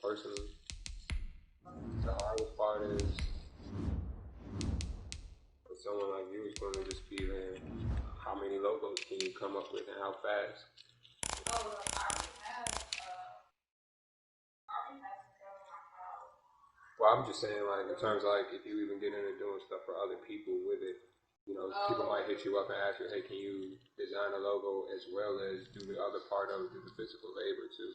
personally. The hardest part is for someone like you, it's going to just be how many logos can you come up with and how fast. Well, I'm just saying, like, in terms of, like, if you even get into doing stuff for other people with it, you know, people might hit you up and ask you, hey, can you design a logo as well as do the other part of it, do the physical labor, too?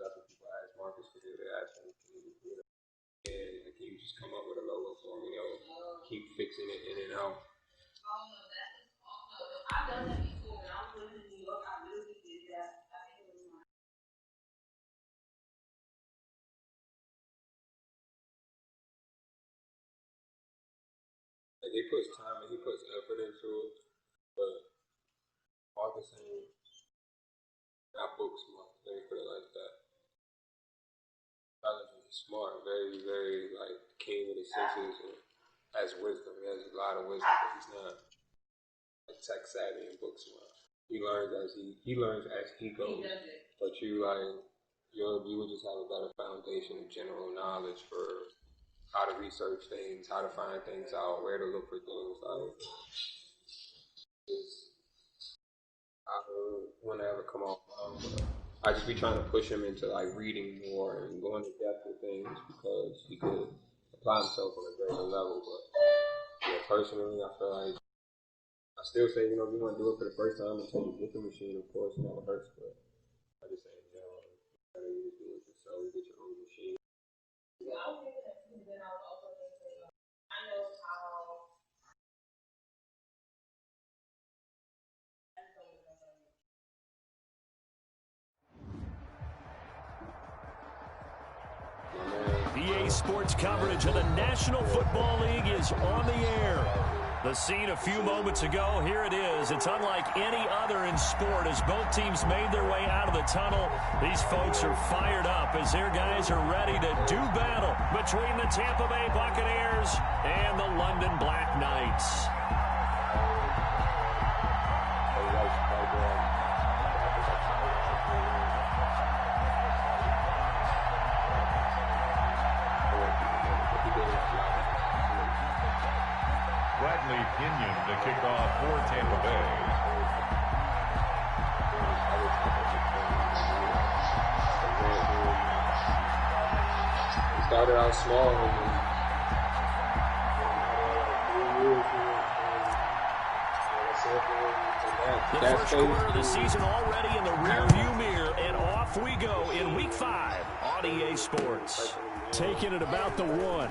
That's what people ask Marcus to do. They ask him, can you just come up with a logo for me, keep fixing it in and out. I've done that before. When I was living in New York, I literally did that. Like, he puts time and he puts effort into it, but Marcus ain't got books smart. Let me put it like that. Intelligent, smart, very, very, like, keen with his senses and has wisdom. He has a lot of wisdom, but he's not like tech savvy and book smart. He learns as he goes. But you would just have a better foundation of general knowledge for how to research things, how to find things out, where to look for things. Like, I don't want to ever come off wrong, but I just be trying to push him into like reading more and going to depth with things because he could apply himself on a greater level. But yeah, personally, I feel like I still say, you know, if you want to do it for the first time until you get the machine, of course, it never hurts. But I just say, in general, better you do it yourself, get your own machine. EA Sports coverage of the National Football League is on the air. The scene a few moments ago, here it is. It's unlike any other in sport as both teams made their way out of the tunnel. These folks are fired up as their guys are ready to do battle between the Tampa Bay Buccaneers and the London Black Knights. Pinion to kick off for Tampa Bay. He started out small the first quarter of the season already in the rearview mirror, and off we go in Week 5 on EA Sports. Taking it about the 1.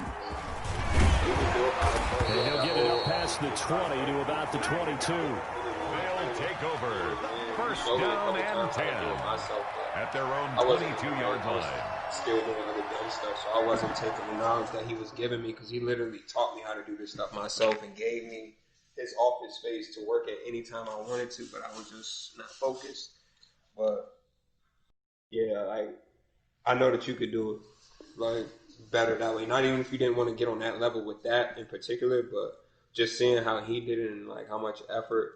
And he'll get it up past the 20 to about the 22. They'll take over. First down and 10 at their own 22-yard line. Still doing other dumb stuff, so I wasn't taking the knowledge that he was giving me because he literally taught me how to do this stuff myself and gave me his office space to work at any time I wanted to, but I was just not focused. But yeah, I know that you could do it. Like, better that way. Not even if you didn't want to get on that level with that in particular, but just seeing how he did it and like how much effort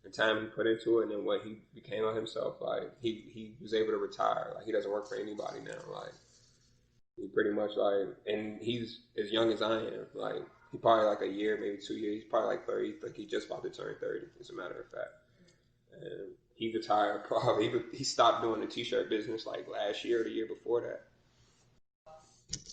and time he put into it and then what he became of himself. Like he was able to retire. Like he doesn't work for anybody now. Like he pretty much like, and he's as young as I am. Like he probably like a year, maybe 2 years. He's probably like 30. Like he's just about to turn 30. As a matter of fact. And he retired probably. He stopped doing the t-shirt business like last year or the year before that.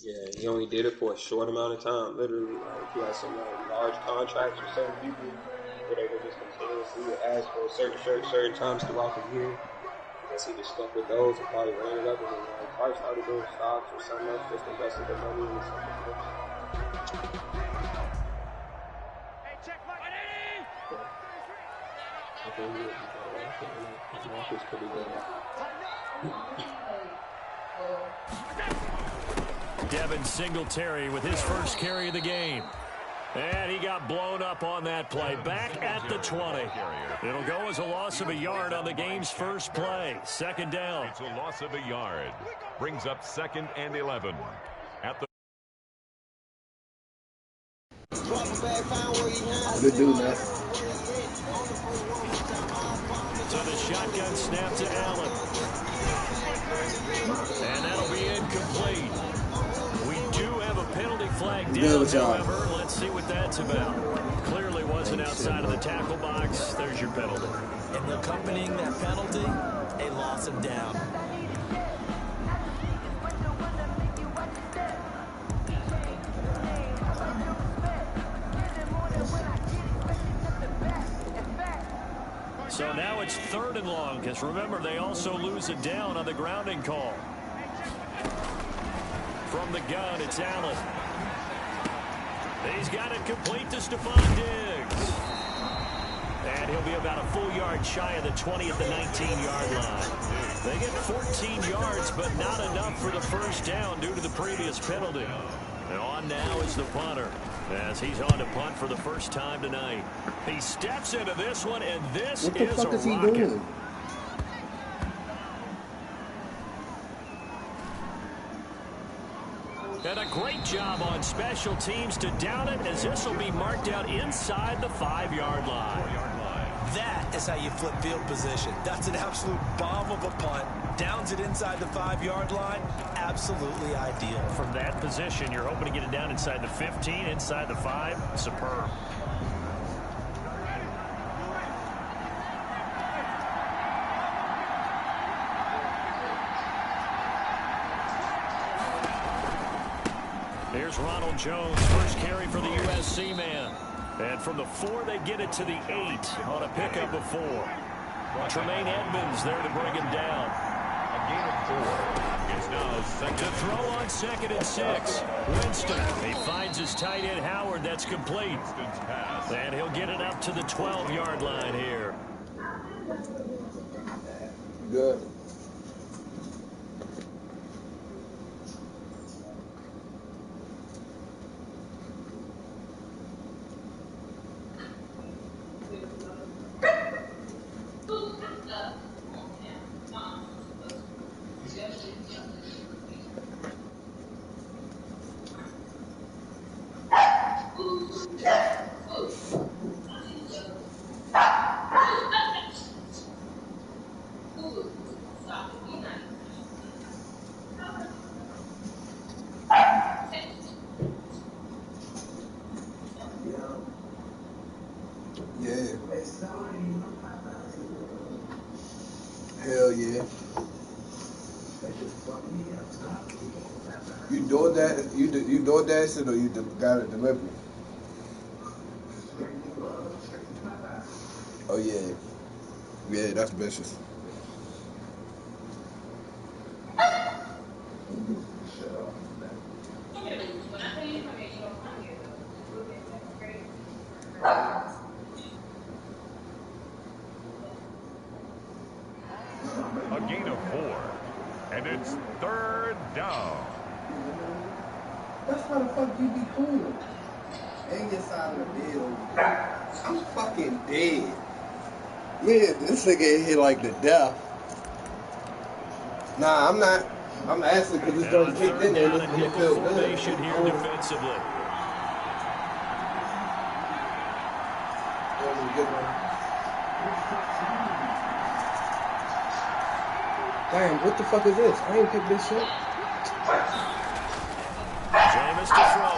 Yeah, he only did it for a short amount of time, literally. Like, he had some large contracts with certain people where they would just continuously ask for certain shirts certain times throughout the year. I guess he just stuck with those and probably ran it up and then probably started doing stocks or something else, just invested the money into something else. Hey, check my identity! I think he would be better. I think Marcus pretty good. Devin Singletary with his first carry of the game. And he got blown up on that play. Back at the 20. It'll go as a loss of a yard on the game's first play. Second down. It's a loss of a yard. Brings up 2nd and 11. At the Good dude, man. So the shotgun snap to Allen. And that'll be incomplete. We do have a penalty flag down, however. Let's see what that's about. Clearly wasn't outside of the tackle box. There's your penalty. And accompanying that penalty, a loss of down. So now it's 3rd and long, because remember, they also lose a down on the grounding call. From the gun, it's Allen. He's got it complete to Stephon Diggs. And he'll be about a full yard shy of the 20 at the 19-yard line. They get 14 yards, but not enough for the first down due to the previous penalty. And on now is the punter, as he's on to punt for the first time tonight. He steps into this one, and this what the is fuck a is he rocket. doing? And a great job on special teams to down it, as this will be marked out inside the 5-yard line. That is how you flip field position. That's an absolute bomb of a punt. Downs it inside the 5-yard line. Absolutely ideal. From that position, you're hoping to get it down inside the 15, inside the 5. Superb. Here's Ronald Jones, first carry for the USC man. And from the 4, they get it to the 8 on a pickup of 4. Tremaine Edmonds there to bring him down. A gain of 4. It's now second. To throw on 2nd and 6. Winston, he finds his tight end Howard. That's complete. And he'll get it up to the 12-yard line here. Good. Yeah. Hell yeah. You doing that? You doing that shit, or you got it delivered? Oh yeah. Yeah, that's vicious. A gain of 4. And it's 3rd down. That's how the fuck you be cool. And your side of the bed over there. I'm fucking dead. Man, this nigga hit like the death. Nah, I'm not. I'm asking because it's going to kick in there. It's going to feel good. Formation here defensively. That was a good one. Damn, what the fuck is this? I ain't picked this shit. Jameis to throw.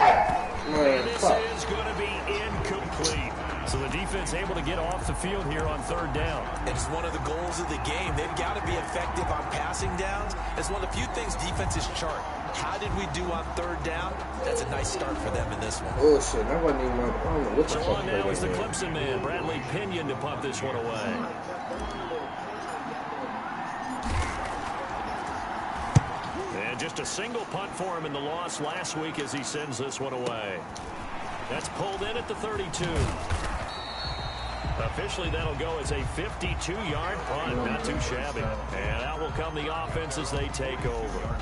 Man, And this fuck. is going to be incomplete. So the defense able to get off the field here on 3rd down. It's one of the goals of the game. They've got to be effective on passing downs. It's one of the few things defenses chart. How did we do on 3rd down? That's a nice start for them in this one. Oh shit, that wasn't even my. I don't know what the So fuck on now is the Clemson man, Bradley Pinion, to punt this one away. And just a single punt for him in the loss last week as he sends this one away. That's pulled in at the 32. Officially, that'll go as a 52-yard punt. Not too shabby. And out will come the offense as they take over.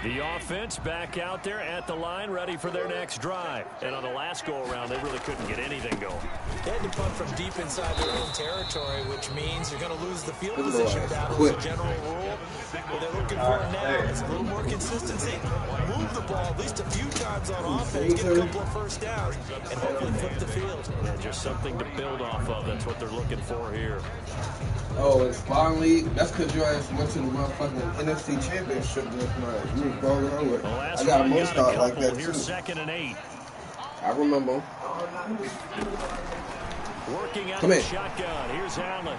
The offense back out there at the line, ready for their next drive. And on the last go-around, they really couldn't get anything going. They had to punt from deep inside their own territory, which means you're going to lose the field position battle as a general rule. What they're looking for now is a little more consistency. Move the ball at least a few times on offense, get a couple of first downs, and hopefully flip the field. Yeah, just something to build off of. That's what they're looking for here. Oh, it's finally. That's because your ass went to the motherfucking NFC Championship this night. You was balling over. Well, I got a most start like that Here's too. 2nd and 8. I remember. Working out Come the in. shotgun. Here's Allen.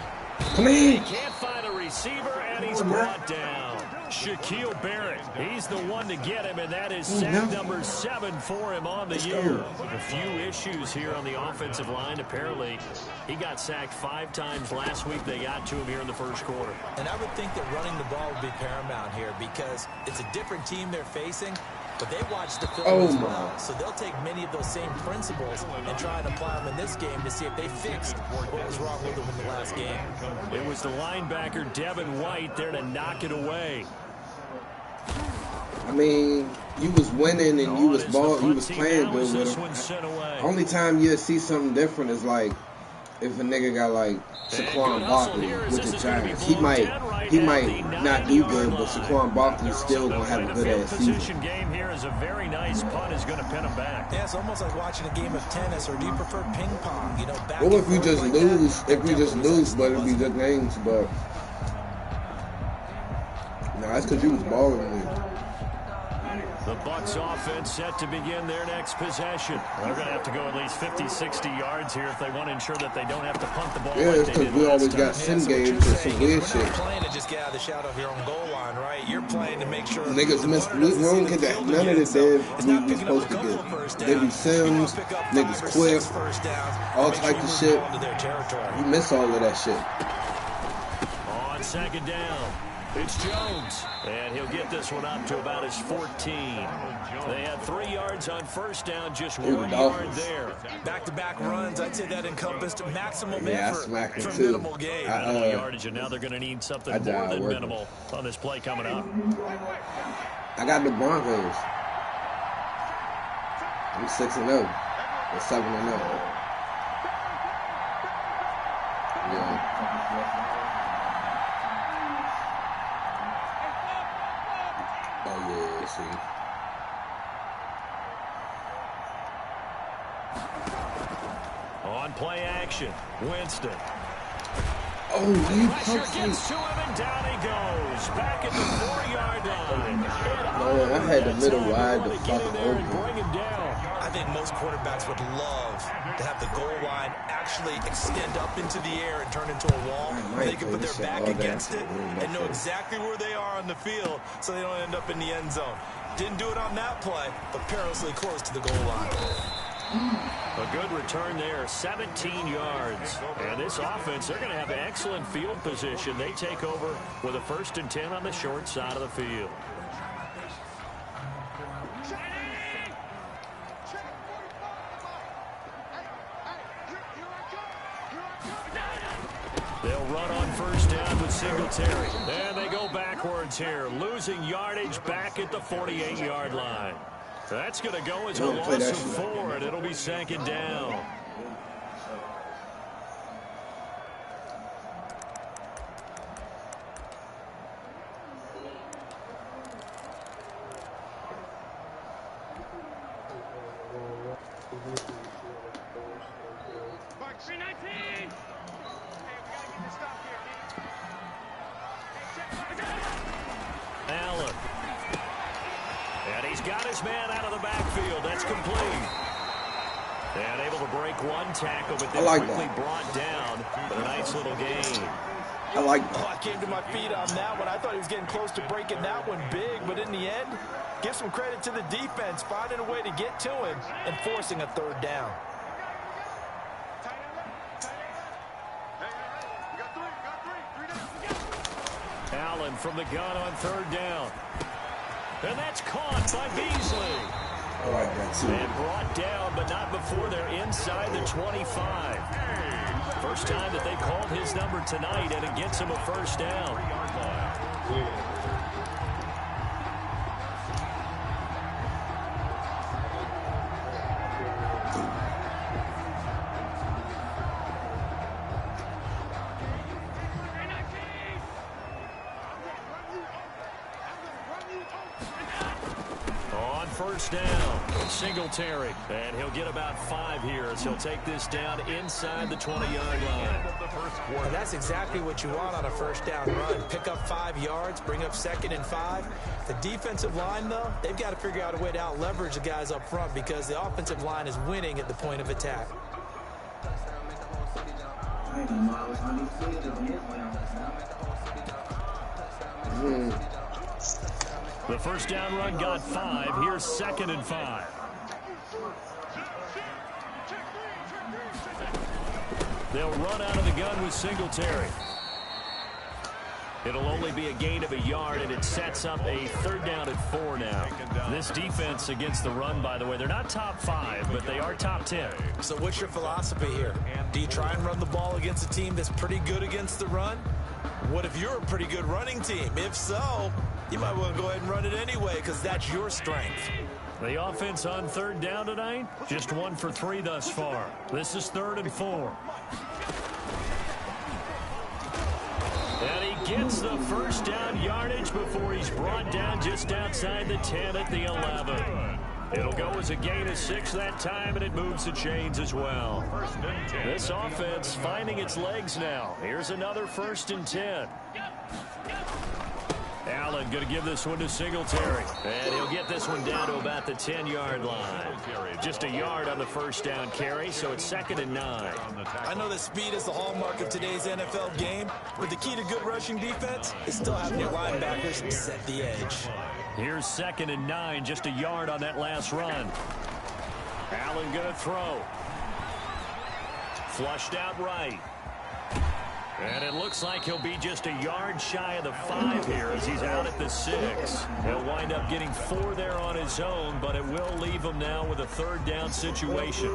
Come in. He can't find a receiver, and he's brought down. Shaquille Barrett, he's the one to get him, and that is sack number 7 for him on the year. A few issues here on the offensive line. Apparently, he got sacked 5 times last week. They got to him here in the first quarter. And I would think that running the ball would be paramount here because it's a different team they're facing, but they watch the film as well. So they'll take many of those same principles and try and apply them in this game to see if they fixed what was wrong with them in the last game. It was the linebacker, Devin White, there to knock it away. I mean, you was winning and you was playing good with him. Only time you'll see something different is like if a nigga got like Saquon Barkley with the Giants. He might not do good, but Saquon Barkley's still gonna have a good ass season. Game here is a very nice punt. Is going to pin him back. Yeah, it's almost like watching a game of tennis, or do you prefer ping pong? You know, back Well, if and you just forth lose, like that, but it'll be good games. But no, that's because you was balling with me. The Bucs offense set to begin their next possession. They're going to have to go at least 50, 60 yards here if they want to ensure that they don't have to punt the ball. Yeah, like it's because we always got sim games and some weird shit. You're playing to just get out of the shadow of your own goal line, right? You're playing to make sure niggas miss. We don't get that. None of the dead we supposed to get. They be sims, niggas quit, all types of shit. You miss all of that shit. On 2nd down, it's Jones, and he'll get this one up to about his 14. They had 3 yards on 1st down, just 1 yard there. Back-to-back runs, I'd say that encompassed maximum effort for too. minimal gain. Minimal yardage, and now they're going to need something more than minimal on this play coming up. I got the Broncos. I'm 6-0. Or 7-0. Yeah. Oh yeah, let's see. On play action, Winston. Oh, you Pressure gets to him, and down he goes. Back at the 4-yard line. No, I had the middle wide to fuck open. Bring him down. I think most quarterbacks would love to have the goal line actually extend up into the air and turn into a wall where they can put their back against it and know exactly where they are on the field so they don't end up in the end zone. Didn't do it on that play, but perilously close to the goal line. A good return there, 17 yards. And this offense, they're going to have excellent field position. They take over with a 1st and 10 on the short side of the field. They'll run on 1st down with Singletary. And they go backwards here, losing yardage back at the 48-yard line. That's going to go as a loss of 4, and it'll be 2nd down. Allen. And he's got his man out of the backfield. That's complete. And able to break one tackle, but then quickly brought down. But a nice little gain. I like that. Oh, I came to my feet on that one. I thought he was getting close to breaking that one big, but in the end, give some credit to the defense, finding a way to get to him and forcing a 3rd down. Allen from the gun on 3rd down. And that's caught by Beasley. I like that too. And brought down, but not before they're inside the 25. First time that they called his number tonight, and it gets him a 1st down. On first down. Singletary. And he'll get about 5 here as he'll take this down inside the 20-yard line. And that's exactly what you want on a first down run. Pick up 5 yards, bring up 2nd and 5. The defensive line, though, they've got to figure out a way to out-leverage the guys up front because the offensive line is winning at the point of attack. The first down run got 5. Here's 2nd and 5. They'll run out of the gun with Singletary. It'll only be a gain of 1 yard, and it sets up a 3rd down and 4 now. This defense against the run, by the way, they're not top 5, but they are top 10. So what's your philosophy here? Do you try and run the ball against a team that's pretty good against the run? What if you're a pretty good running team? If so, you might want to go ahead and run it anyway because that's your strength. The offense on 3rd down tonight, just 1 for 3 thus far. This is 3rd and 4. And he gets the first down yardage before he's brought down just outside the 10 at the 11. It'll go as a gain of 6 that time, and it moves the chains as well. This offense finding its legs now. Here's another 1st and 10. Allen going to give this one to Singletary. And he'll get this one down to about the 10-yard line. Just 1 yard on the first down carry, so it's 2nd and 9. I know that speed is the hallmark of today's NFL game, but the key to good rushing defense is still having your linebackers set the edge. Here's 2nd and 9, just 1 yard on that last run. Allen going to throw. Flushed out right. And it looks like he'll be just 1 yard shy of the 5 here as he's out at the 6. He'll wind up getting 4 there on his own, but it will leave him now with a 3rd down situation.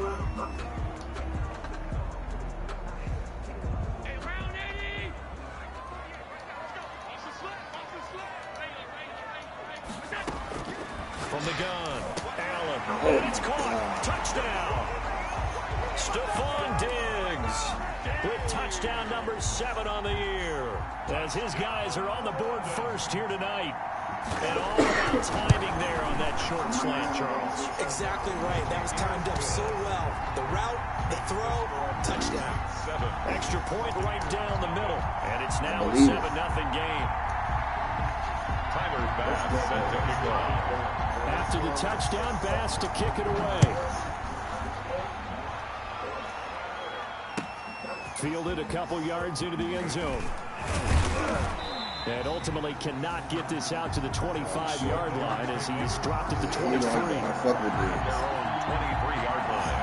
From the gun, Allen. And it's caught. Touchdown. Stephon Diggs with touchdown number 7 on the year, as his guys are on the board first here tonight. And all about timing there on that short slant, Charles. Exactly right. That was timed up so well. The route, the throw, touchdown. Extra point right down the middle. And it's now a 7-0 game. Tyler Bass set to kick off. After the touchdown, Bass to kick it away. Fielded a couple yards into the end zone. And ultimately cannot get this out to the 25-yard line as he's dropped at the 23. Their own 23-yard line.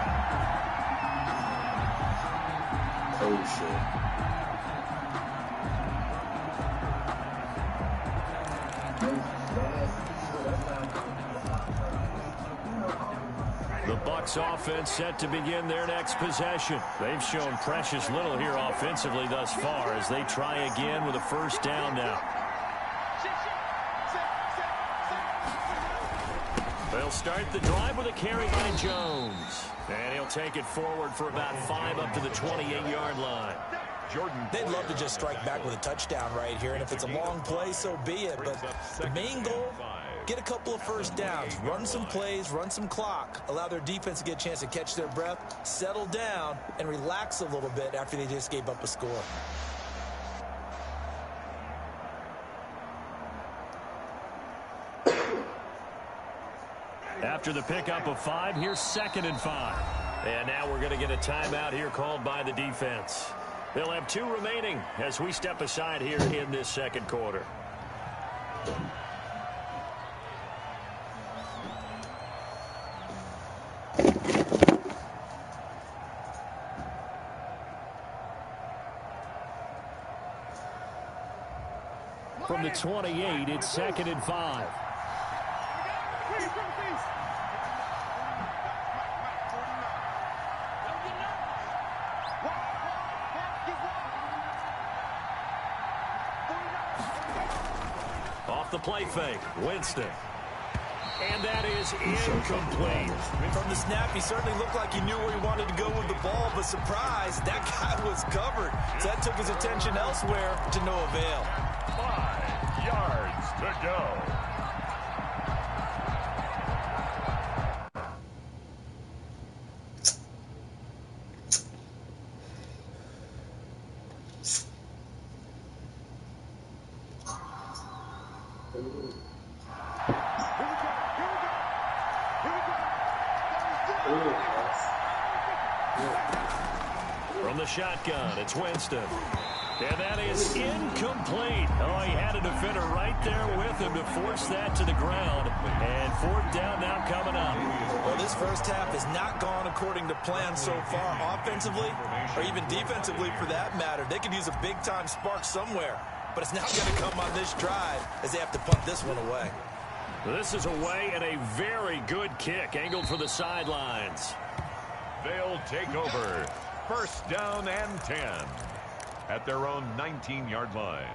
Oh, shit. The Bucs offense set to begin their next possession. They've shown precious little here offensively thus far as they try again with a first down now. They'll start the drive with a carry by Jones. And he'll take it forward for about 5 up to the 28-yard line. They'd love to just strike back with a touchdown right here, and if it's a long play, so be it. But the main goal, get a couple of first downs, run some plays, run some clock, allow their defense to get a chance to catch their breath, settle down, and relax a little bit after they just gave up a score. After the pickup of 5, here's 2nd and 5. And now we're going to get a timeout here called by the defense. They'll have 2 remaining as we step aside here in this second quarter. From the 28, it's 2nd and 5. Off the play fake, Winston. And that is incomplete. From the snap, he certainly looked like he knew where he wanted to go with the ball, but surprise, that guy was covered. So that took his attention elsewhere to no avail. 5 yards to go. From the shotgun, it's Winston. And that is incomplete. Oh, he had a defender right there with him to force that to the ground. And fourth down now coming up. Well, this first half has not gone according to plan so far, offensively or even defensively for that matter. They could use a big-time spark somewhere, but it's not going to come on this drive as they have to punt this one away. This is away and a very good kick angled for the sidelines. They'll take over. First down and 10 at their own 19-yard line.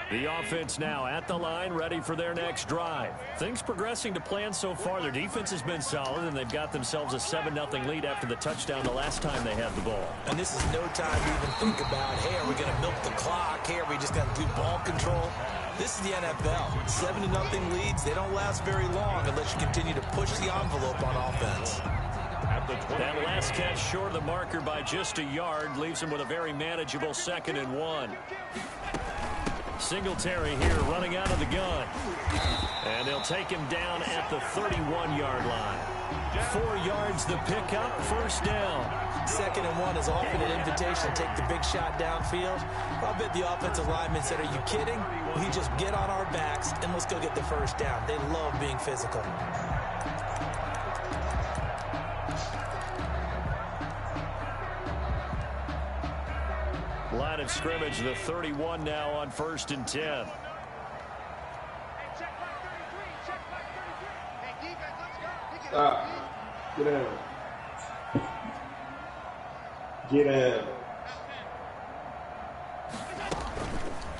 The offense now at the line, ready for their next drive. Things progressing to plan so far. Their defense has been solid, and they've got themselves a 7-0 lead after the touchdown the last time they had the ball. And this is no time to even think about, hey, are we going to milk the clock? Hey, are we just going to do ball control? This is the NFL. 7-0 leads, they don't last very long unless you continue to push the envelope on offense. That last catch short of the marker by just a yard leaves them with a very manageable 2nd and 1. Singletary here running out of the gun. And they'll take him down at the 31-yard line. 4 yards the pickup, first down. 2nd and 1 is often an invitation to take the big shot downfield. I'll bet the offensive lineman said, are you kidding? We just get on our backs and let's go get the first down. They love being physical. Line of scrimmage, the 31 now on 1st and 10. Stop. Get down. Get down.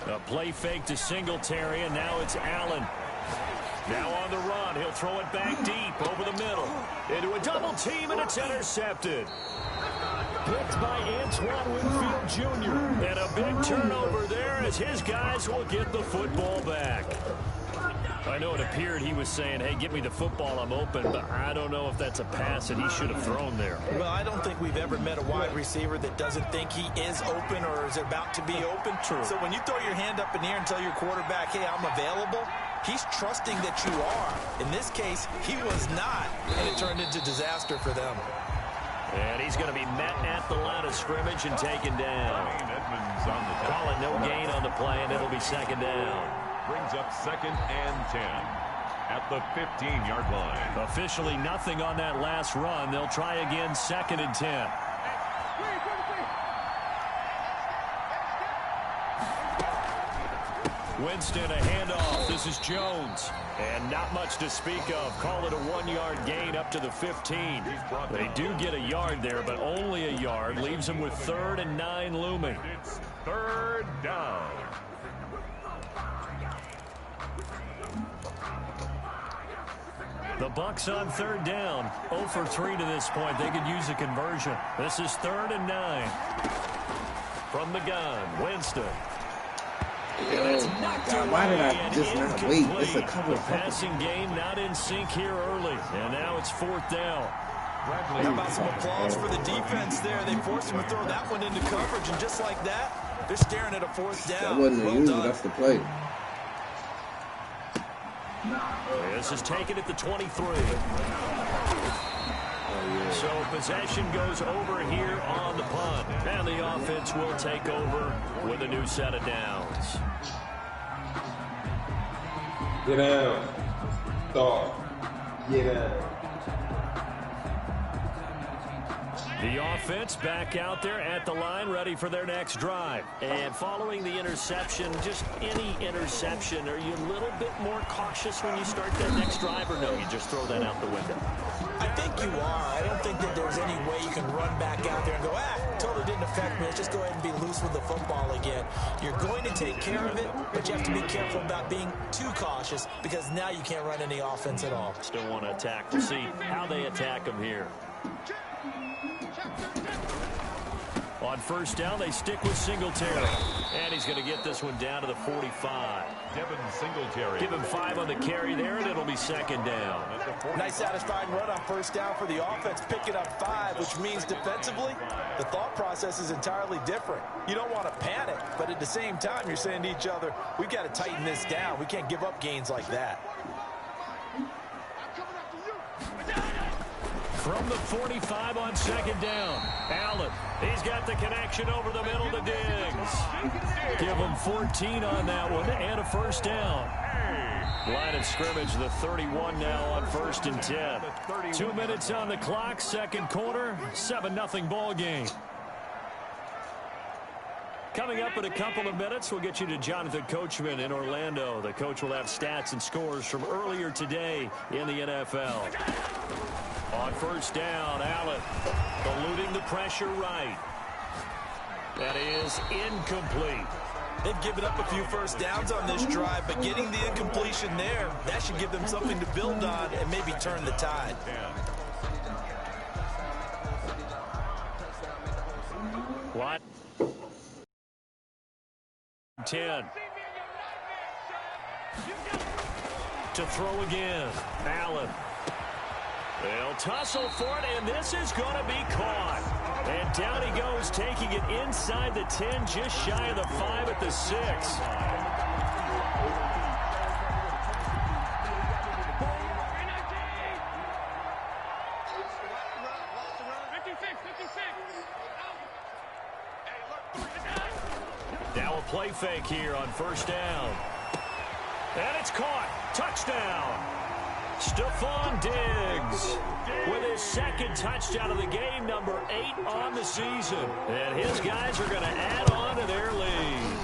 A play fake to Singletary, and now it's Allen. Now on the run, he'll throw it back deep over the middle. Into a double team, and it's intercepted. Picked by Antoine Winfield Jr. And a big turnover there as his guys will get the football back. I know it appeared he was saying, hey, get me the football, I'm open, but I don't know if that's a pass that he should have thrown there. Well, I don't think we've ever met a wide receiver that doesn't think he is open or is about to be open. True. So when you throw your hand up in the air and tell your quarterback, hey, I'm available, he's trusting that you are. In this case, he was not, and it turned into disaster for them. And he's going to be met at the line of scrimmage and taken down. Call it no gain on the play, and it'll be 2nd down. Brings up 2nd and 10 at the 15-yard line. Officially nothing on that last run. They'll try again, 2nd and 10. Winston, a handoff. This is Jones. And not much to speak of. Call it a 1-yard gain up to the 15. They do get a yard there, but only a yard. Leaves them with 3rd and 9 looming. It's 3rd down. The Bucs on 3rd down. 0 for 3 to this point. They could use a conversion. This is 3rd and 9. From the gun, Winston. Oh my God, why did I just not wait? It's a couple of passing game not in sync here early. And now it's 4th down. How about some applause for the defense there? They forced him to throw that one into coverage, and just like that, they're staring at a 4th down. That wasn't well unusual, done. that's the play. This is taken at the 23. So possession goes over here on the punt. And the offense will take over with a new set of downs. Get down. Dog. Get down. The offense back out there at the line, ready for their next drive. And following the interception, just any interception, are you a little bit more cautious when you start that next drive, or no, you just throw that out the window? I think you are. I don't think that there's any way you can run back out there and go, totally didn't affect me. Let's just go ahead and be loose with the football again. You're going to take care of it, but you have to be careful about being too cautious because now you can't run any offense at all. Still want to attack. We'll see how they attack them here. On first down, they stick with Singletary. And he's going to get this one down to the 45. Devin Singletary. Give him 5 on the carry there, and it'll be second down. Nice satisfying run on first down for the offense, picking up 5, which means defensively, the thought process is entirely different. You don't want to panic, but at the same time, you're saying to each other, we've got to tighten this down. We can't give up gains like that. From the 45 on second down, Allen. He's got the connection over the middle to Diggs. Give him 14 on that one and a first down. Line of scrimmage, the 31 now on 1st and 10. 2 minutes on the clock, second quarter, 7-0 ball game. Coming up in a couple of minutes, we'll get you to Jonathan Coachman in Orlando. The coach will have stats and scores from earlier today in the NFL. On first down, Allen eluding the pressure right. That is incomplete. They've given up a few first downs on this drive, but getting the incompletion there, that should give them something to build on and maybe turn the tide. What? 10. To throw again. Allen. They'll tussle for it, and this is going to be caught. And down he goes, taking it inside the 10, just shy of the 5 at the 6. Now a play fake here on first down. And it's caught. Touchdown. Stephon Diggs with his second touchdown of the game, number 8 on the season. And his guys are going to add on to their lead.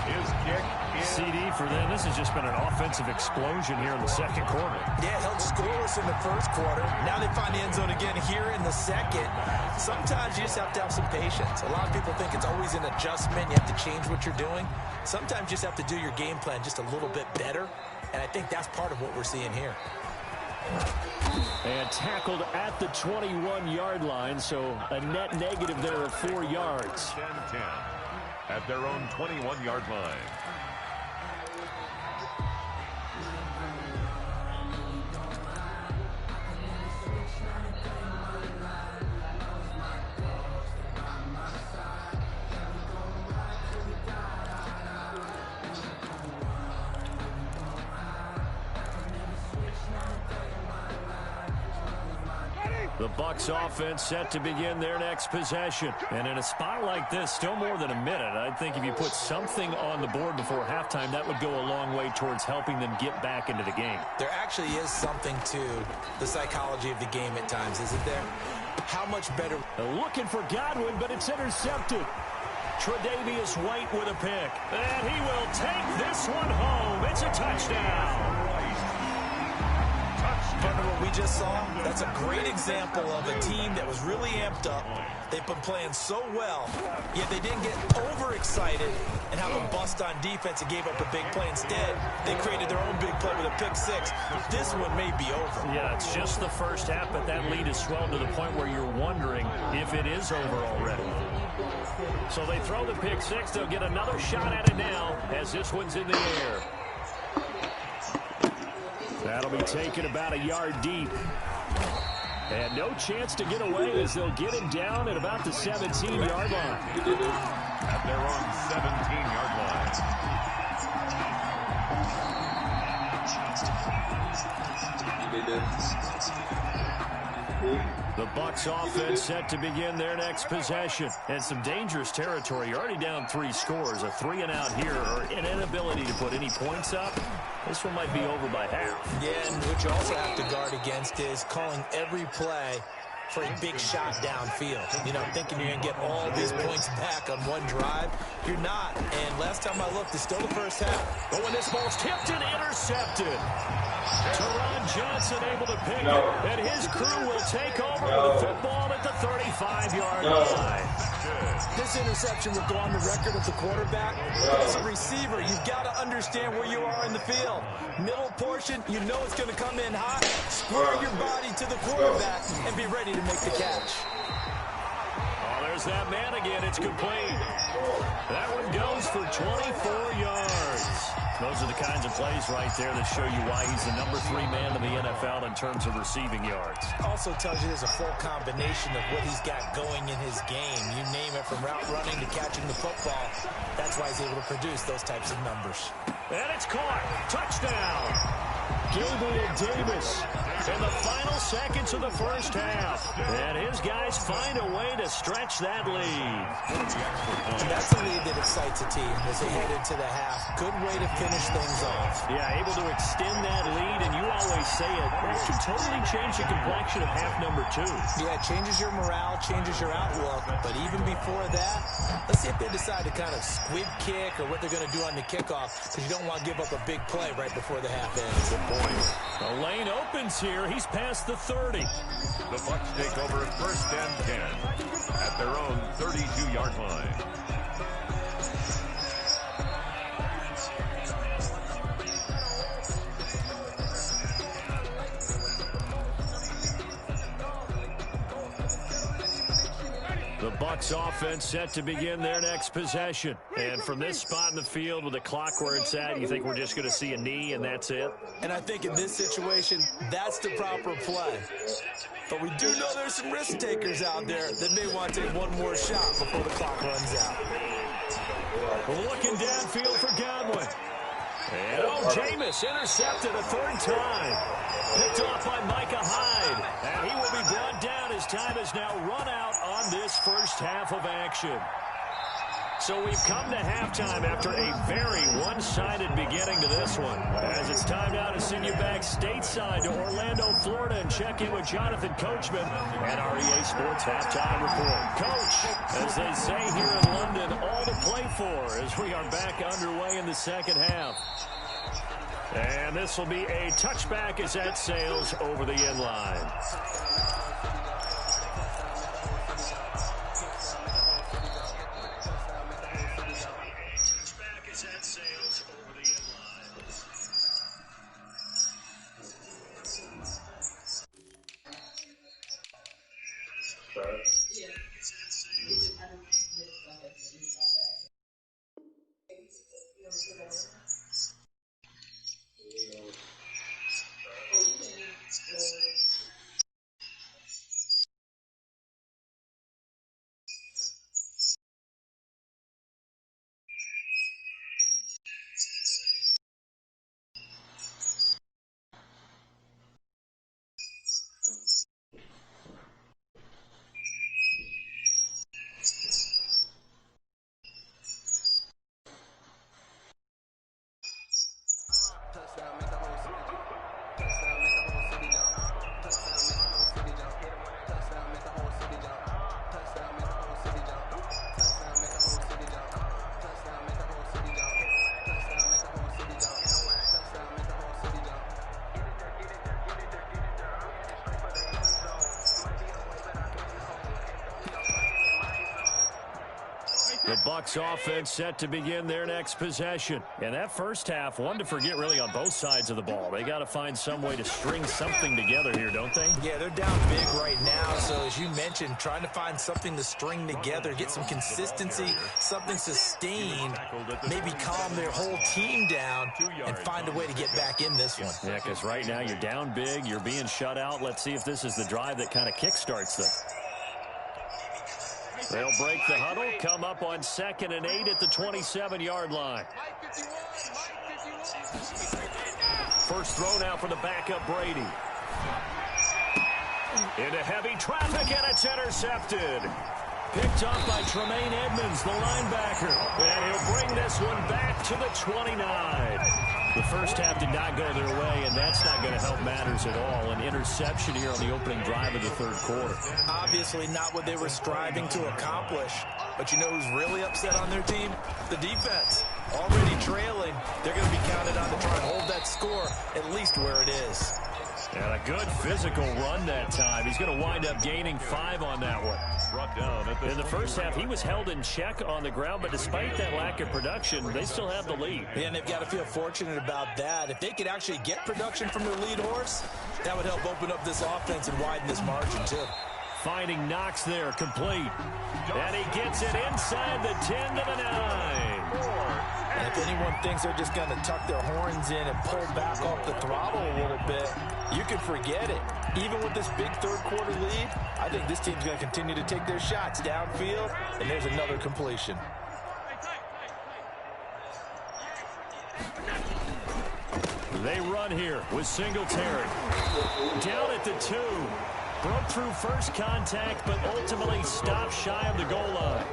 His kick is CD for them. This has just been an offensive explosion here in the second quarter. Yeah, held scoreless in the first quarter. Now they find the end zone again here in the second. Sometimes you just have to have some patience. A lot of people think it's always an adjustment. You have to change what you're doing. Sometimes you just have to do your game plan just a little bit better. And I think that's part of what we're seeing here. And tackled at the 21-yard line, so a net negative there of 4 yards. 10-10 at their own 21-yard line. The Bucs offense set to begin their next possession. And in a spot like this, still more than a minute, I think if you put something on the board before halftime, that would go a long way towards helping them get back into the game. There actually is something to the psychology of the game at times, isn't there? How much better? Looking for Godwin, but it's intercepted. Tre'Davious White with a pick. And he will take this one home. It's a touchdown. Remember what we just saw? That's a great example of a team that was really amped up. They've been playing so well, yet they didn't get overexcited and have a bust on defense and gave up a big play. Instead, they created their own big play with a pick 6. This one may be over. Yeah, it's just the first half, but that lead has swelled to the point where you're wondering if it is over already. So they throw the pick 6. They'll get another shot at it now as this one's in the air. That'll be taken about a yard deep. And no chance to get away as they'll get him down at about the 17-yard line. At their own 17-yard line. The Bucs offense set to begin their next possession. And some dangerous territory. You're already down 3 scores. A 3-and-out here or an inability to put any points up. This one might be over by half. Yeah, and what you also have to guard against is calling every play for a big shot downfield. You know, thinking you're going to get all these points back on one drive. You're not. And last time I looked, it's still the first half. But when this ball's tipped and intercepted, Teron Johnson able to pick it, and his crew will take over with the football at the 35-yard line. This interception will go on the record of the quarterback. As a receiver, you've got to understand where you are in the field. Middle portion, you know it's going to come in hot. Square your body to the quarterback and be ready to make the catch. Oh, There's that man again. It's complete. That one goes for 24 yards. Those are the kinds of plays right there that show you why he's the number 3 man in the NFL in terms of receiving yards. Also tells you there's a full combination of what he's got going in his game. You name it, from route running to catching the football. That's why he's able to produce those types of numbers. And it's caught. Touchdown. Gabriel Davis in the final seconds of the first half. And his guys find a way to stretch that lead. And that's a lead that excites a team as they head into the half. Good way to finish things off. Yeah, able to extend that lead, and you always say it, that can totally change the complexion of half number 2. Yeah, it changes your morale, changes your outlook. But even before that, let's see if they decide to kind of squib kick or what they're going to do on the kickoff, because you don't want to give up a big play right before the half ends. Good point. The lane opens here. He's past the 30. The Bucs take over at 1st and 10 at their own 32-yard line. The Bucs offense set to begin their next possession. And from this spot in the field with the clock where it's at, you think we're just going to see a knee and that's it? And I think in this situation, that's the proper play. But we do know there's some risk takers out there that may want to take one more shot before the clock runs out. Looking downfield for Godwin. And Jameis intercepted a 3rd time. Picked off by Micah Hyde. And he will be brought down. His time is now run out on this first half of action. So we've come to halftime after a very one-sided beginning to this one. As it's time now to send you back stateside to Orlando, Florida, and check in with Jonathan Coachman at our EA Sports Halftime Report. Coach, as they say here in London, all to play for as we are back underway in the second half. And this will be a touchback as that sails over the end line. The Bucs offense set to begin their next possession. And that first half, one to forget really on both sides of the ball. They got to find some way to string something together here, don't they? Yeah, they're down big right now. So as you mentioned, trying to find something to string together, get some consistency, something sustained, maybe calm their whole team down and find a way to get back in this one. Yeah, because right now you're down big, you're being shut out. Let's see if this is the drive that kind of kickstarts them. They'll break the huddle, come up on 2nd and 8 at the 27-yard line. First throw now for the backup Brady. Into heavy traffic, and it's intercepted. Picked off by Tremaine Edmonds, the linebacker. And he'll bring this one back to the 29. The first half did not go their way, and that's not going to help matters at all. An interception here on the opening drive of the third quarter. Obviously not what they were striving to accomplish. But you know who's really upset on their team? The defense. Already trailing. They're going to be counted on to try and hold that score at least where it is. And a good physical run that time. He's going to wind up gaining 5 on that one. Brought down at in the first half, he was held in check on the ground, but despite that lack of production, they still have the lead. Yeah, and they've got to feel fortunate about that. If they could actually get production from their lead horse, that would help open up this offense and widen this margin, too. finding Knox there, complete. And he gets it inside the 10 to the 9. And if anyone thinks they're just going to tuck their horns in and pull back off the throttle a little bit, you can forget it. Even with this big third-quarter lead, I think this team's going to continue to take their shots downfield, and there's another completion. They run here with Singletary. Down at the 2. Broke through first contact, but ultimately stopped shy of the goal line.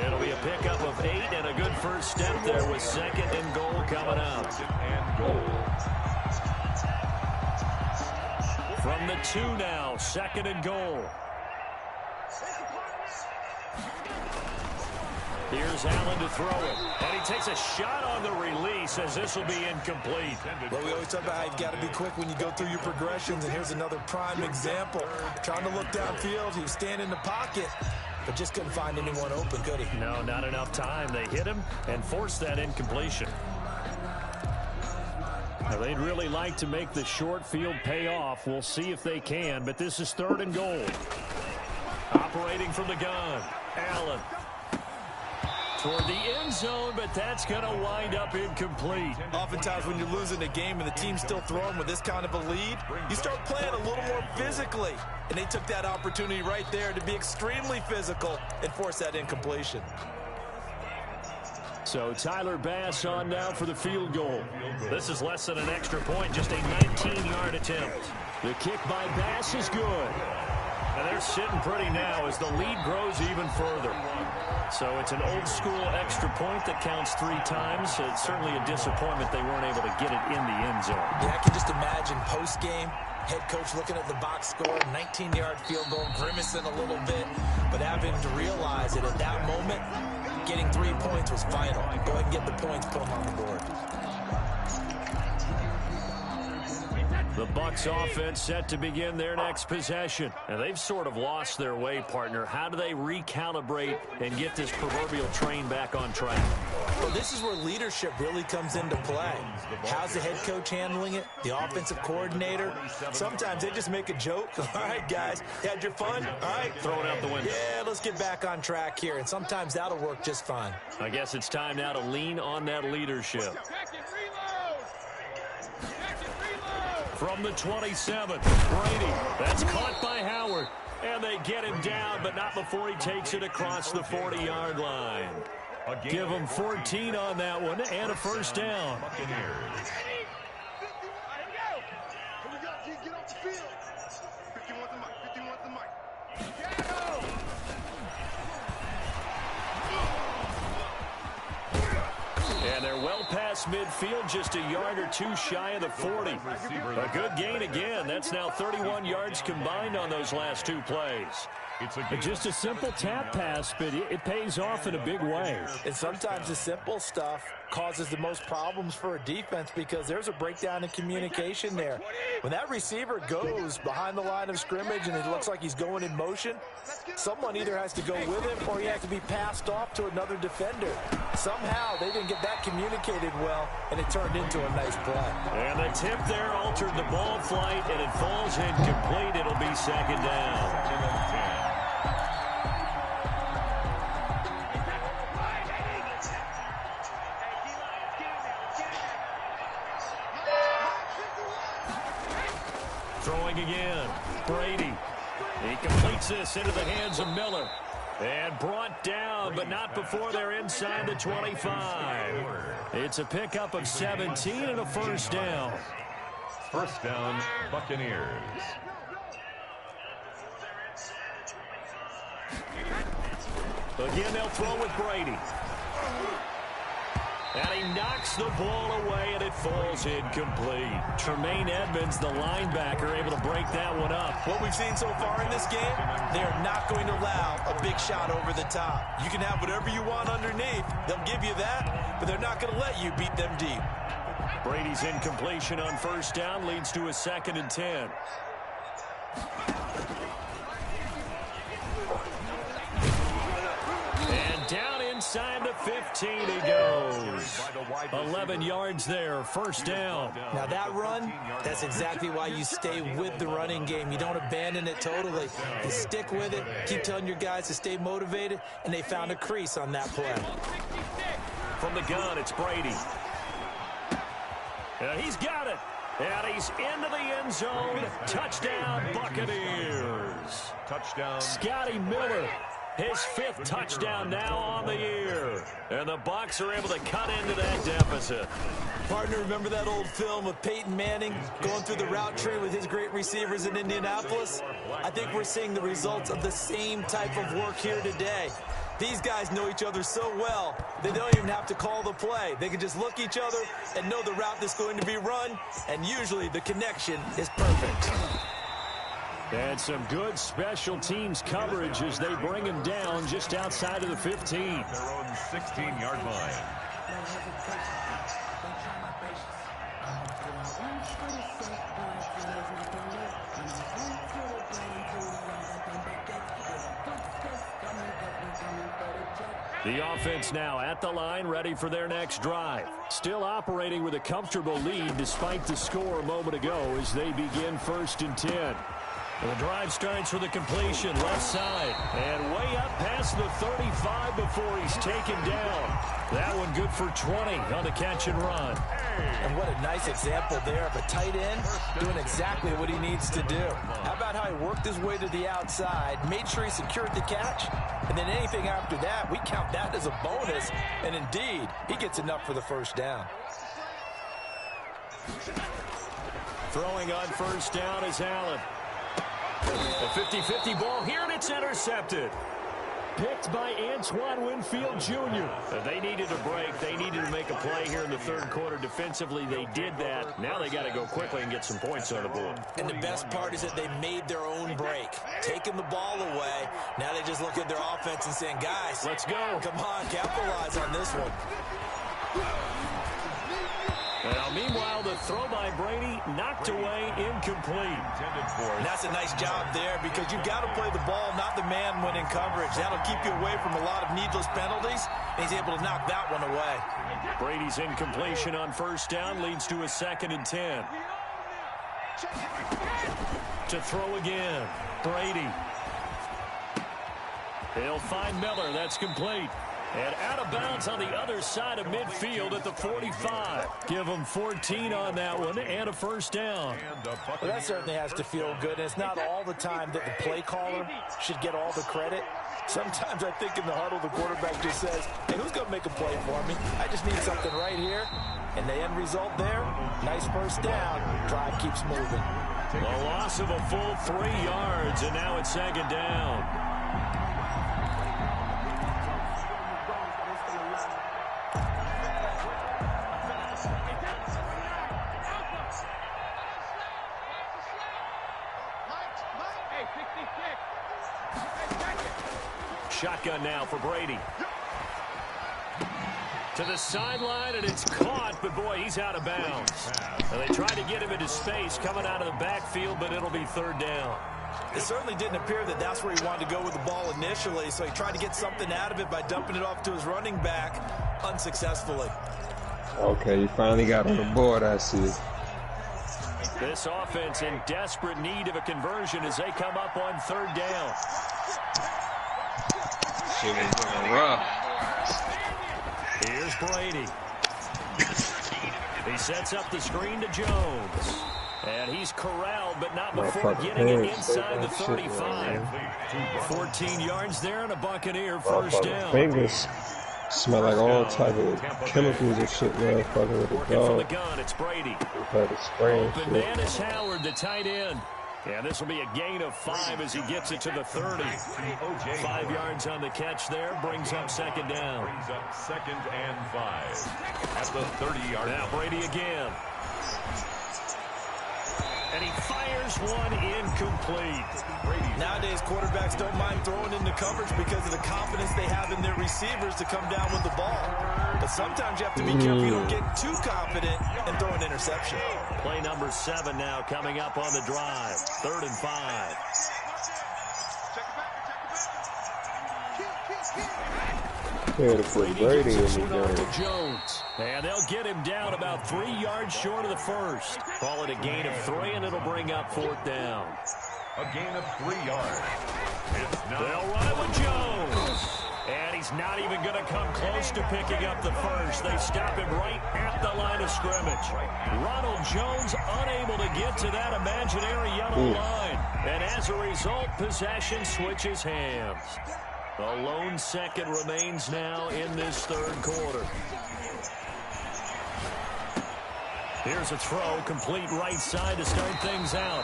It'll be a pickup of 8 and a good first step there with 2nd and goal coming up. From the 2 now, 2nd and goal. Here's Allen to throw it. And he takes a shot on the release as this will be incomplete. Well, we always talk about how you've got to be quick when you go through your progressions, and here's another prime example. Trying to look downfield, he was standing in the pocket, but just couldn't find anyone open, could he? No, not enough time. They hit him and forced that incompletion. Now, they'd really like to make the short field pay off. We'll see if they can, but this is 3rd and goal. Operating from the gun, Allen. Toward the end zone, but that's going to wind up incomplete. Oftentimes when you're losing a game and the team's still throwing with this kind of a lead, you start playing a little more physically. And they took that opportunity right there to be extremely physical and force that incompletion. So Tyler Bass on now for the field goal. This is less than an extra point, just a 19-yard attempt. The kick by Bass is good. And they're sitting pretty now as the lead grows even further. So it's an old-school extra point that counts 3 times. So it's certainly a disappointment they weren't able to get it in the end zone. Yeah, I can just imagine post-game, head coach looking at the box score, 19-yard field goal, grimacing a little bit, but having to realize that at that moment, getting 3 points was vital. Go ahead and get the points, put them on the board. The Bucs offense set to begin their next possession. And they've sort of lost their way, partner. How do they recalibrate and get this proverbial train back on track? Well, this is where leadership really comes into play. How's the head coach handling it? The offensive coordinator? Sometimes they just make a joke. All right, guys, had your fun? All right. Throw it out the window. Yeah, let's get back on track here. And sometimes that'll work just fine. I guess it's time now to lean on that leadership. From the 27th, Brady. That's caught by Howard. And they get him down, but not before he takes it across the 40-yard line. Give him 14 on that one and a first down. And they're well past midfield, just a yard or 2 shy of the 40. A good gain again. That's now 31 yards combined on those last 2 plays. Just a simple tap pass, but it pays off in a big way. And sometimes the simple stuff causes the most problems for a defense because there's a breakdown in communication there. When that receiver goes behind the line of scrimmage and it looks like he's going in motion, someone either has to go with him or he has to be passed off to another defender. Somehow they didn't get that communicated well, and it turned into a nice play. And the tip there altered the ball flight, and it falls incomplete. It'll be 2nd down. Throwing again, Brady. He completes this into the hands of Miller. And brought down, but not before they're inside the 25. It's a pickup of 17 and a first down. First down, Buccaneers. Again, they'll throw with Brady. And he knocks the ball away, and it falls incomplete. Tremaine Edmonds, the linebacker, able to break that one up. What we've seen so far in this game, they're not going to allow a big shot over the top. You can have whatever you want underneath. They'll give you that, but they're not going to let you beat them deep. Brady's incompletion on first down leads to a 2nd and 10. And down inside the 15 he goes. 11 yards there, first down. Now that run, that's exactly why you stay with the running game. You don't abandon it totally. You stick with it, keep telling your guys to stay motivated, and they found a crease on that play. From the gun, it's Brady. He's got it. And he's into the end zone. Touchdown, Buccaneers. Touchdown. Scotty Miller, his 5th touchdown now on the year. And the Bucs are able to cut into that deficit. Partner, remember that old film of Peyton Manning going through the route tree with his great receivers in Indianapolis? I think we're seeing the results of the same type of work here today. These guys know each other so well, they don't even have to call the play. They can just look each other and know the route that's going to be run, and usually the connection is perfect. And some good special teams coverage as they bring him down just outside of the 15. Their own 16-yard line. The offense now at the line, ready for their next drive. Still operating with a comfortable lead despite the score a moment ago as they begin 1st and 10. The drive starts with a completion left side and way up past the 35 before he's taken down. That one good for 20 on the catch and run. And what a nice example there of a tight end doing exactly what he needs to do. How about how he worked his way to the outside, made sure he secured the catch, and then anything after that, we count that as a bonus. And indeed, he gets enough for the first down. Throwing on first down is Allen. A 50-50 ball here, and it's intercepted. Picked by Antoine Winfield Jr. They needed a break. They needed to make a play here in the 3rd quarter. Defensively, they did that. Now they got to go quickly and get some points on the board. And the best part is that they made their own break. Taking the ball away. Now they just look at their offense and saying, guys, let's go. Come on, capitalize on this one. Now, meanwhile, the throw by Brady knocked away, incomplete. And that's a nice job there because you've got to play the ball, not the man when in coverage. That'll keep you away from a lot of needless penalties, and he's able to knock that one away. Brady's incompletion on first down leads to a 2nd and 10. To throw again, Brady. He'll find Miller. That's complete. And out of bounds on the other side of midfield at the 45. Give them 14 on that one and a first down. Well, that certainly has to feel good. And it's not all the time that the play caller should get all the credit. Sometimes I think in the huddle the quarterback just says, hey, who's going to make a play for me? I just need something right here. And the end result there, nice first down. Drive keeps moving. A loss of a full 3 yards, and now it's 2nd down. Shotgun now for Brady. To the sideline, and it's caught, but boy, he's out of bounds. Now, they tried to get him into space coming out of the backfield, but it'll be 3rd down. It certainly didn't appear that that's where he wanted to go with the ball initially, so he tried to get something out of it by dumping it off to his running back unsuccessfully. Okay, you finally got on the board, I see. This offense in desperate need of a conversion as they come up on 3rd down. Shit is looking rough. Here's Brady. He sets up the screen to Jones. And he's corralled, but not before getting it inside the 35. 14 yards there and a Buccaneer first down. Fingers smell like all type of chemicals and shit, man. Fucking with the Working dog. from the gun, it's Brady. Open man is Howard, the tight end. Yeah, this will be a gain of 5 as he gets it to the 30. 5 yards on the catch there, brings up 2nd down. Brings up 2nd and 5 at the 30-yard line. Now Brady again. And he fires one incomplete. Nowadays, quarterbacks don't mind throwing into coverage because of the confidence they have in their receivers to come down with the ball. But sometimes you have to be careful you don't get too confident and throw an interception. Play number 7 now coming up on the drive. 3rd and 5. Brady in the game. Jones. And they'll get him down about 3 yards short of the first. Call it a gain of 3, and it'll bring up 4th down. A gain of 3 yards. They'll run it with Jones. And he's not even going to come close to picking up the first. They stop him right at the line of scrimmage. Ronald Jones unable to get to that imaginary yellow line. And as a result, possession switches hands. The lone second remains now in this 3rd quarter. Here's a throw, complete right side to start things out.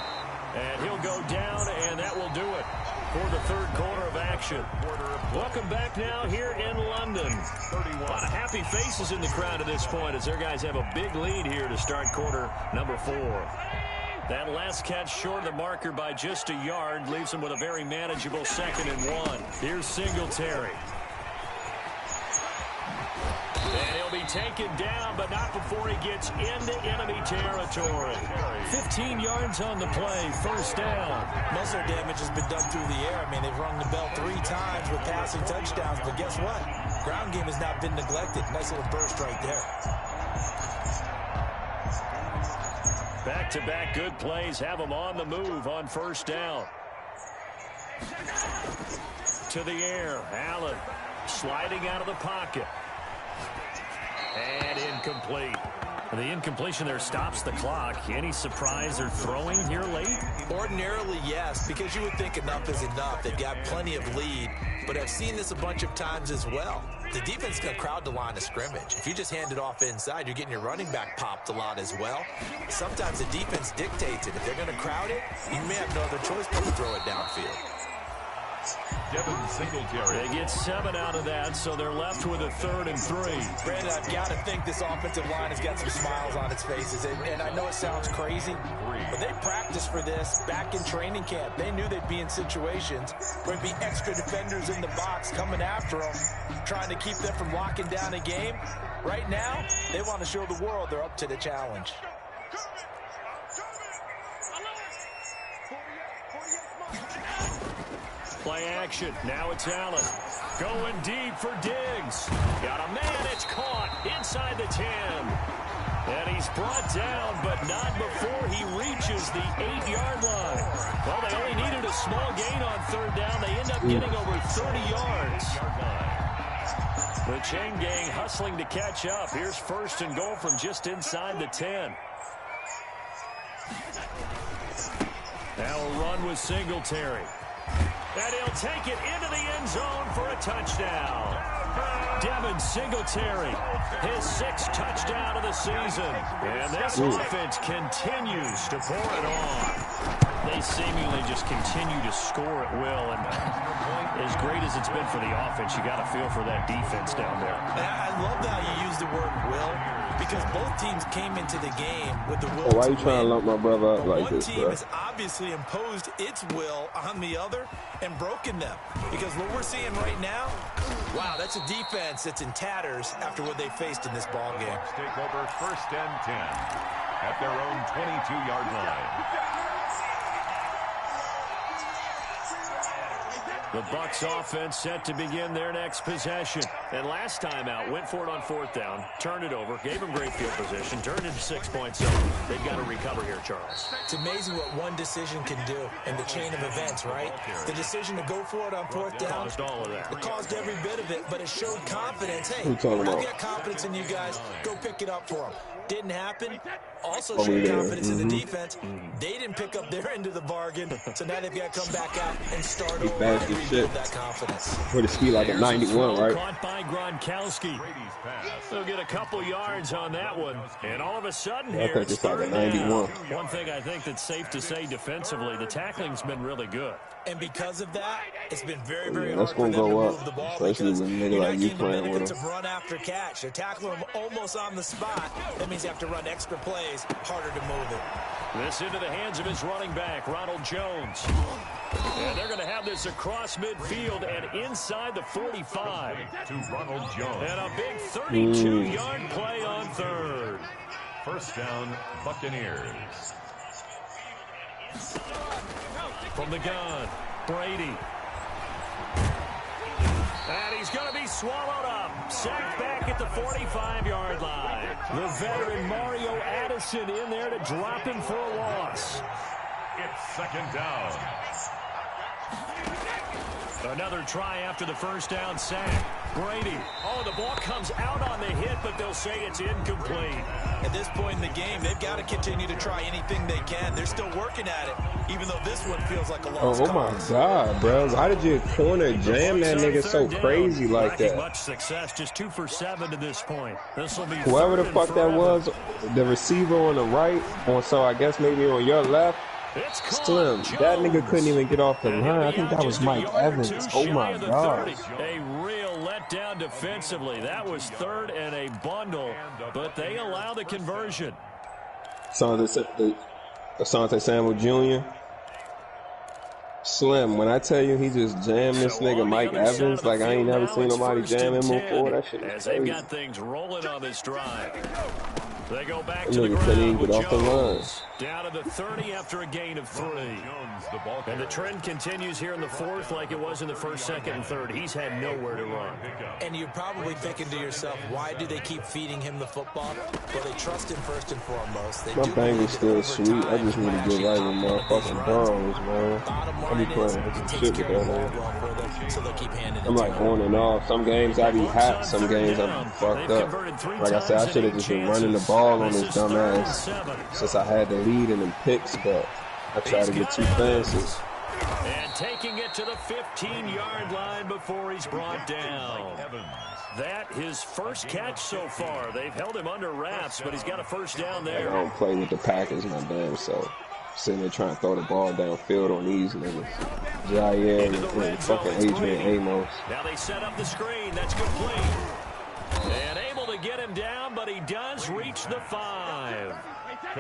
And he'll go down, and that will do it for the 3rd quarter of action. Welcome back now here in London. A lot of happy faces in the crowd at this point as their guys have a big lead here to start quarter number 4. That last catch short of the marker by just a yard leaves them with a very manageable 2nd and 1. Here's Singletary. And he'll be taken down, but not before he gets into enemy territory. 15 yards on the play, 1st down. Most of their damage has been done through the air. I mean, they've rung the bell 3 times with passing touchdowns, but guess what? Ground game has not been neglected. Nice little burst right there. Back-to-back good plays have them on the move on 1st down. To the air, Allen sliding out of the pocket. And incomplete. The incompletion there stops the clock. Any surprise they're throwing here late? Ordinarily, yes, because you would think enough is enough. They've got plenty of lead, but I've seen this a bunch of times as well. The defense is going to crowd the line of scrimmage. If you just hand it off inside, you're getting your running back popped a lot as well. Sometimes the defense dictates it. If they're going to crowd it, you may have no other choice but to throw it downfield. Devin Singletary. They get 7 out of that, so they're left with a 3rd and 3. Brandon, I've got to think this offensive line has got some smiles on its faces. And I know it sounds crazy, but they practiced for this back in training camp. They knew they'd be in situations where there'd be extra defenders in the box coming after them, trying to keep them from locking down a game. Right now, they want to show the world they're up to the challenge. Play action. Now it's Allen. Going deep for Diggs. Got a man. It's caught inside the 10. And he's brought down, but not before he reaches the 8-yard line. Well, they only needed a small gain on 3rd down. They end up getting over 30 yards. The chain gang hustling to catch up. Here's 1st and goal from just inside the 10. Now a run with Singletary. And he'll take it into the end zone for a touchdown. Devin Singletary, his 6th touchdown of the season. And this offense continues to pour it on. They seemingly just continue to score at will. And as great as it's been for the offense, you got to feel for that defense down there. I love how you use the word will, because both teams came into the game with the will. Why are you trying to lump my brother up like this, bro? One team has obviously imposed its will on the other and broken them. Because what we're seeing right now, wow, that's a defense that's in tatters after what they faced in this ball game. Take over 1st and 10 at their own 22-yard line. The Bucs offense set to begin their next possession. And last time out, went for it on 4th down, turned it over, gave them great field position, turned it into 6 points. So they've got to recover here, Charles. It's amazing what one decision can do in the chain of events, right? The decision to go for it on 4th down. Caused all of that. It caused every bit of it, but it showed confidence. Hey, I've got confidence in you guys. Go pick it up for them. Didn't happen. Also showed confidence in the defense. They didn't pick up their end of the bargain, so now they've got to come back out and start over and rebuild that confidence. For the speed like a 91, right? Caught by Gronkowski. They'll get a couple yards on that one, and all of a sudden here it's like a 91. One thing I think that's safe to say defensively, the tackling's been really good. And because of that, it's been very, very hard for them to move the ball, especially because when nigga like you playing with of run after catch. They're tackling them almost on the spot. That means you have to run extra plays, harder to move it. This into the hands of his running back, Ronald Jones. And they're going to have this across midfield and inside the 45. To Ronald Jones. And a big 32-yard play on 3rd. 1st down, Buccaneers. From the gun, Brady. And he's going to be swallowed up. Sacked back at the 45-yard line. The veteran Mario Addison in there to drop him for a loss. It's second down. Another try after the first down sack. Brady. Oh, the ball comes out on the hit, but they'll say it's incomplete. At this point in the game, they've got to continue to try anything they can. They're still working at it, even though this one feels like a lost cause. My God, bro. How did your corner jam that nigga so crazy like that? Much success, just 2 for 7 to this point. This will be whoever the fuck that was, the receiver on the right, so I guess maybe on your left, Slim, that nigga couldn't even get off the line. I think that was Mike Evans. Oh my God. A real letdown defensively. That was third and a bundle, but they allow the conversion. Asante Samuel Jr. Slim, when I tell you he just jammed this nigga Mike Evans like I ain't never seen nobody jam him before, that shit is crazy. They've got things rolling on this drive. They go back to the ground with Jones. Down to the 30 after a gain of 3. And the trend continues here in the fourth like it was in the first, second, and third. He's had nowhere to run. And you're probably thinking to yourself, why do they keep feeding him the football? Well, they trust him first and foremost. My Bengals still sweet. I just need to get right with motherfucking Browns, man. I be playing with some shit with that, man. I'm like on and off. Some games I be hot, some games I'm fucked up. Like I said, I should have just been running the ball on this dumb ass since I had the lead in the picks, but I tried to get too fancy. And taking it to the 15-yard line before he's brought down. That his first catch so far. They've held him under wraps, but he's got a first down there. I don't play with the Packers, my damn self. Sitting there trying to throw the ball downfield on these niggas. Jair and fucking Adrian Amos. Now they set up the screen. That's complete. And able to get him down, but he does reach the 5.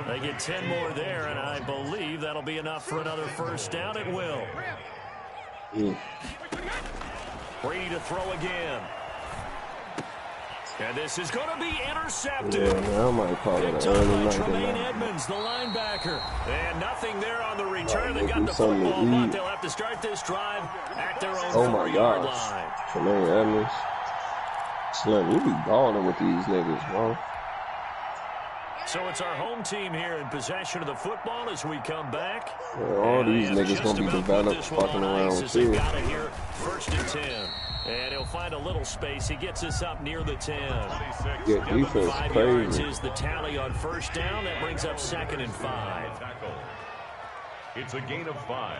They get 10 more there, and I believe that'll be enough for another first down. It will. Free to throw again. And this is going to be intercepted. Yeah, man, I might call it an early night. Tremaine Edmonds, the linebacker. And nothing there on the return. They got the football, but they'll have to start this drive at their own 4-yard line. Tremaine Edmonds. Slim, you be balling with these niggas, bro. So it's our home team here in possession of the football as we come back. Yeah, all these niggas gonna be developed fucking around with you. Got it here, 1st and 10. And he'll find a little space. He gets us up near the 10. Yeah, defense 5 crazy. yards is the tally on first down. That brings up 2nd and 5. It's a gain of 5.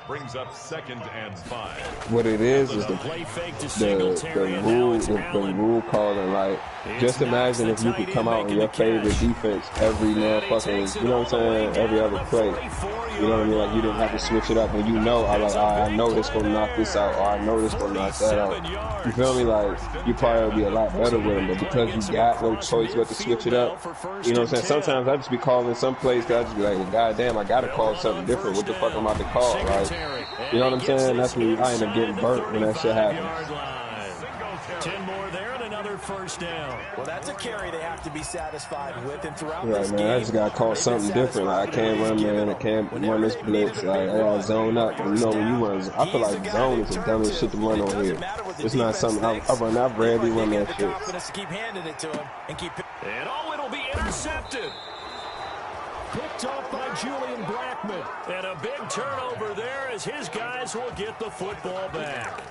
Brings up 2nd and 5. What it is the rule calling. Like, just imagine if you could come out in your favorite defense every motherfucking, you know what I'm saying, every other play. You know what I mean? Like, you didn't have to switch it up when you know, I know this gonna knock this out, or I know this gonna knock that out. You feel me? Like, you probably would be a lot better with them, but because you got no choice but to switch it up, you know what I'm saying? Sometimes I just be calling some plays, because I just be like, God damn, I gotta call something different. What the fuck am I to call, right? You know what I'm saying? That's when I end up getting burnt when that shit happens. 10 more there and another first down. Well, that's a carry they have to be satisfied with, and throughout this game, I just got to call something different. Like, I can't run, man. I can't run this blitz. Like, I got to zone up. And, you know, when you run, I feel like zone is the dumbest shit to run on here. It's not something I've rarely run that shit. And it'll be intercepted. Picked off by Julian Blackman. And a big turnover there as his guys will get the football back.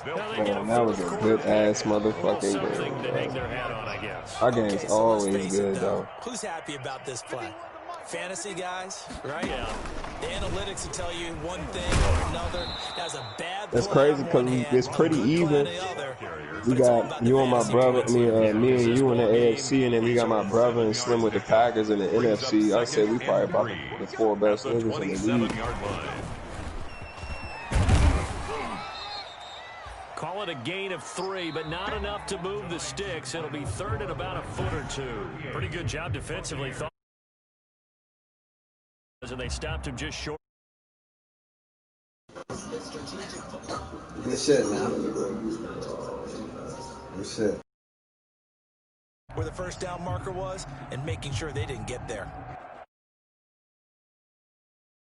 Man, that was a good-ass motherfucking game. To hang their hat on, I guess. Our game's always good, though. Who's happy about this play? Fantasy guys, right? Yeah. The analytics will tell you one thing or another. That's a bad. That's crazy because it's pretty even. We got you and my brother, me and you in the AFC, and then we got my brother and Slim with the Packers in the NFC. I said we probably about the 4 best niggas in the league. Call it a gain of 3, but not enough to move the sticks. It'll be 3rd and about a foot or 2. Pretty good job defensively. And they stopped him just short. Good shit, man. Good shit. Where the first down marker was and making sure they didn't get there.